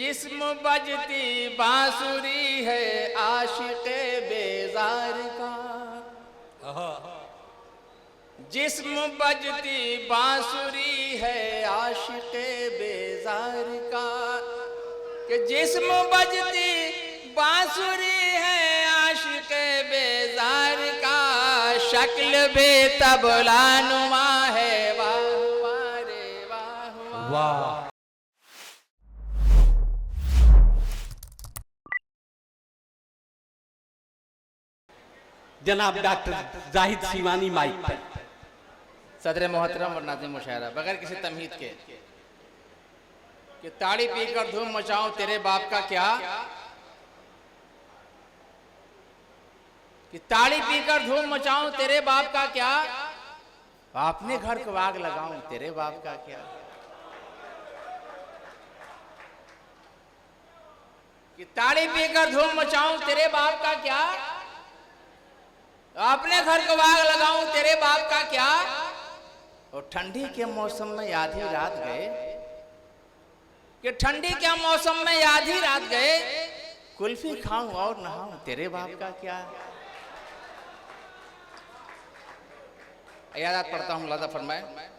जिस्म बजती बांसुरी है आशिक़े बेजार का, जिस्म बजती बांसुरी है आशिक़े बेजार का, कि जिस्म बजती बांसुरी है आशिक़े बेजार का, शक्ल भी तबला नुमा है। वाह वाह रे वाह वाह। जनाब डॉक्टर जाहिद सीवानी माइक पर। सदर मोहतरम और नाज़िम मुशायरा बगैर किसी तमहीद के कि ताड़ी पीकर धूम मचाऊं तेरे बाप का क्या, कि ताड़ी पीकर धूम मचाऊं तेरे बाप का क्या, अपने घर को आग लगाऊं तेरे बाप का क्या, कि ताड़ी पीकर धूम मचाऊं तेरे बाप का क्या, अपने घर को आग लगाऊं तेरे बाप का क्या। और ठंडी के मौसम में आधी रात गए, कि ठंडी के मौसम में आधी रात गए, कुल्फी खाऊं और नहाऊं तेरे बाप का क्या। याद पढ़ता हूं, लादा फरमाए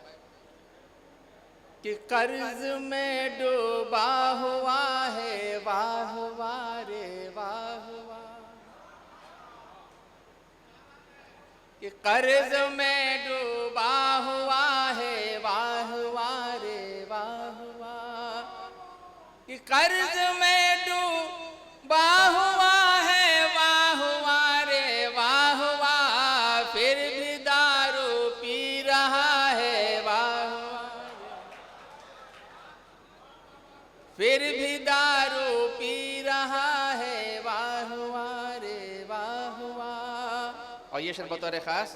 कि कर्ज में डूबा हुआ है वाह वाह रे वाह वाह, कि कर्ज में डूबा हुआ है वाह वाह रे वाह वाह, कि कर्ज में डूबा हुआ है वाह वाह रे वाह वाह, फिर भी दारू पी रहा है वाह वाह, फिर भी दारू पी रहा है वाह वाह रे वाह वाह। और ये शेर बतौर खास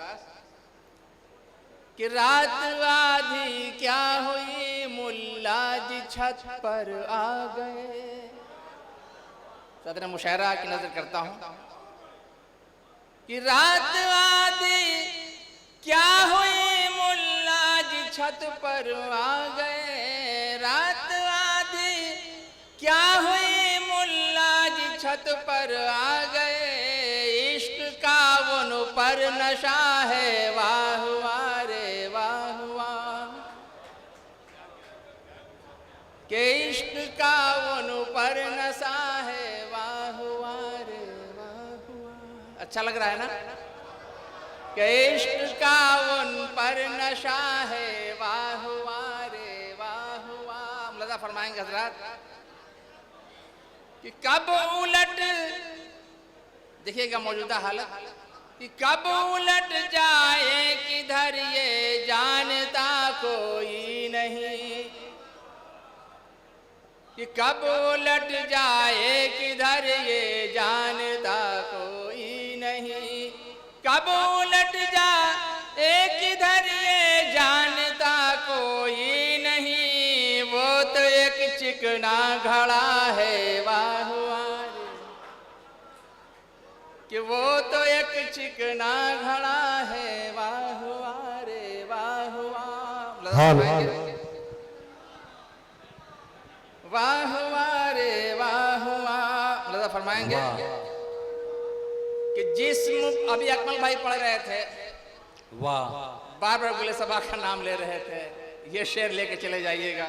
कि रात आधी क्या हुई मुल्ला जी छत पर आ गए। सदर मुशायरा की नजर करता हूं कि रात आधी क्या हुई मुल्ला जी छत पर आ गए, रात आधी क्या हुई मुल्ला जी छत पर आ गए, इश्क का उन पर नशा है वाह वाह रे वाह वाह, के इश्क का उन पर नशा है वाह वाह रे वाह वाह। अच्छा लग रहा है ना, के इश्क का उन पर नशा है वाह वाह रे वाह वाह। मुलाजा फरमाएंगे हजरात कि कब उलट, देखिएगा मौजूदा हालत, कि कब उलट जाए किधर ये जानता कोई नहीं, कि कब उलट जाए किधर ये जानता कोई नहीं, कब उलट जाए किधर ये जानता कोई नहीं, वो तो एक चिकना घड़ा है वाह वाह, कि वो तो एक चिकना घड़ा है वाह वाह रे वाह वाह, वाह वाह रे वाह वाह। लता फरमाएंगे कि जिस्म, अभी अकमल भाई पढ़ रहे थे, वाह, बार बार गुले सबा का नाम ले रहे थे, ये शेर लेके चले जाइएगा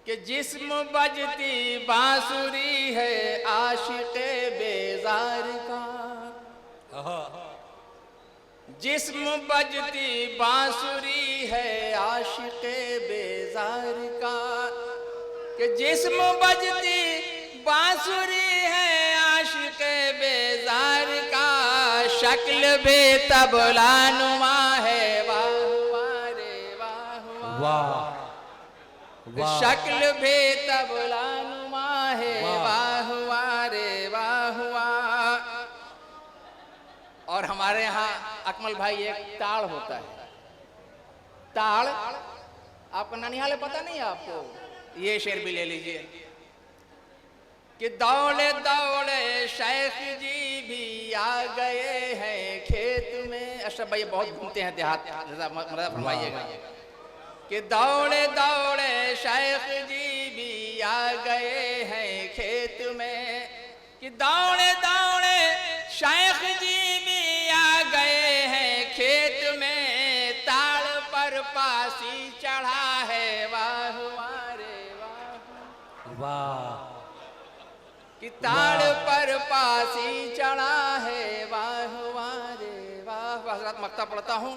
कि जिस्म बजती बांसुरी है आशिक़े बेजार का, जिस्म बजती बांसुरी है आशिक़े बेजार का, कि जिस्म बजती बांसुरी है आशिक़े बेजार का, शक्ल भी तबला नुमा है वाह वाह रे वाह वाह, शक्ल भी तबला नुमा है वाह वाह रे वाह वाह। और हमारे यहाँ अकमल भाई एक ताड़ होता है, ताड़ आपका ननिहाल पता नहीं है आपको, ये शेर भी ले लीजिए कि दौड़े दौड़े शेख जी भी आ गए हैं खेत में। अशरफ भाई बहुत घूमते हैं देहात, फरमाइएगा कि दौड़े दौड़े शेख जी भी आ गए हैं खेत में, कि दौड़े दौड़े शेख जी भी आ गए हैं खेत में, ताड़ पर पासी चढ़ा है वाह वारे वाह, वाह कि ताड़ पर पासी चढ़ा है वाह वारे वाह। हज़रत मक्ता पढ़ता हूँ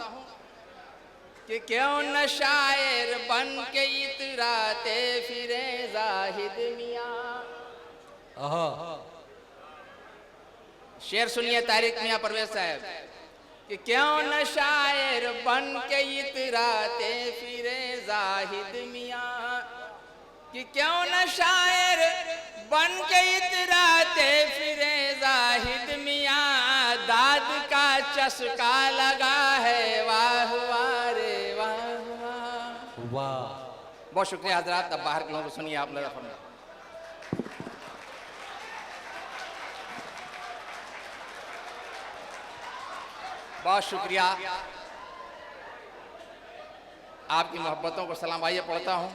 कि क्यों न शायर बन के इतराते फिरे जाहिद मियाँ। शेर सुनिए तारिक मियाँ परवेज साहब, कि क्यों न शायर बन के इतराते फिरे जाहिद मियाँ, कि क्यों न शायर बन के इतराते फिरे जाहिद मियाँ, दाद का चस्का लगा है वाह वारे वाह वाह। वाह बहुत शुक्रिया हजरात। अब बाहर के लोगों को सुनिए आप लोग। बहुत शुक्रिया, आपकी मोहब्बतों को सलाम। आइए पढ़ता हूँ।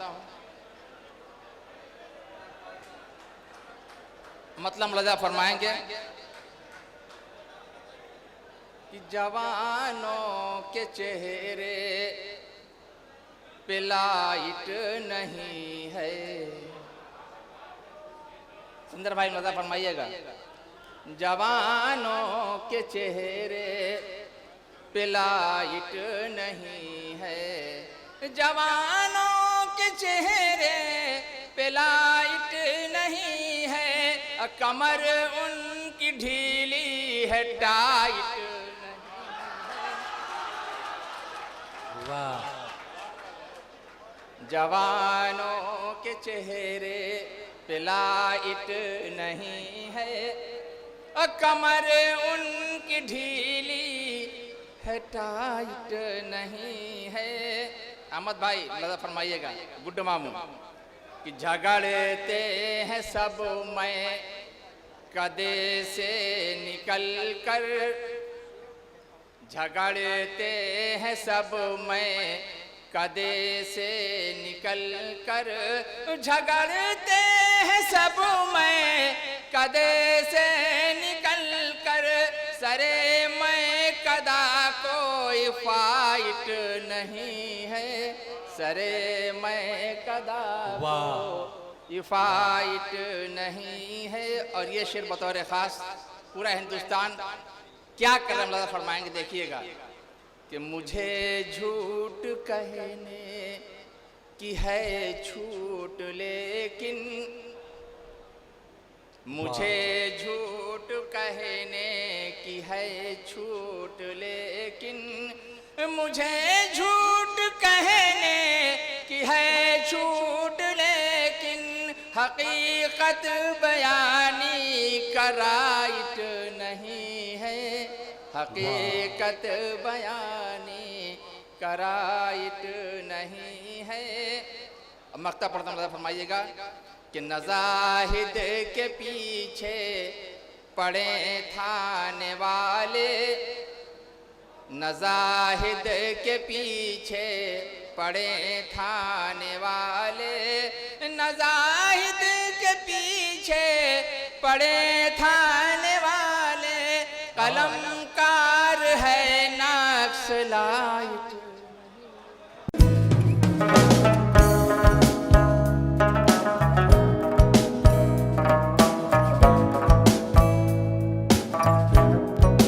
मतलब लजा फरमाएंगे कि जवानों के चेहरे पे लाइट नहीं है। सुंदर भाई लजा फरमाइएगा। जवानों के चेहरे पे लाइट नहीं है, जवानों के चेहरे पे लाइट नहीं है, कमर उनकी ढीली है टाइट नहीं है। वाह जवानों के चेहरे पे लाइट नहीं है, कमर उनकी ढीली है टाइट नहीं है। अहमद भाई लजा फरमाइएगा। गुड्डू मामू कि झगड़ते हैं सब मैं कदे से निकल कर, झगड़ते हैं सब मैं कदे से निकल कर, झगड़ते हैं सब मैं कदे से निकल कर, सरे मैं कदा कोई फाइट नहीं है, सरे मैं कदा कोई फाइट नहीं है। और ये शेर बतौर खास पूरा हिंदुस्तान क्या करम फरमाएंगे, देखिएगा कि मुझे झूठ कहने की है छूट, लेकिन मुझे झूठ कहने की है छूट, लेकिन मुझे झूठ कहने की है छूट, लेकिन हकीकत बयानी का राइट नहीं है, हकीकत बयानी का राइट नहीं है। अब मक्ता पढ़ता हूँ, फरमाइएगा कि नज़ाहिद के पीछे पड़े थाने वाले, नज़ाहिद के पीछे पड़े थाने वाले, नज़ाहिद के पीछे पड़े था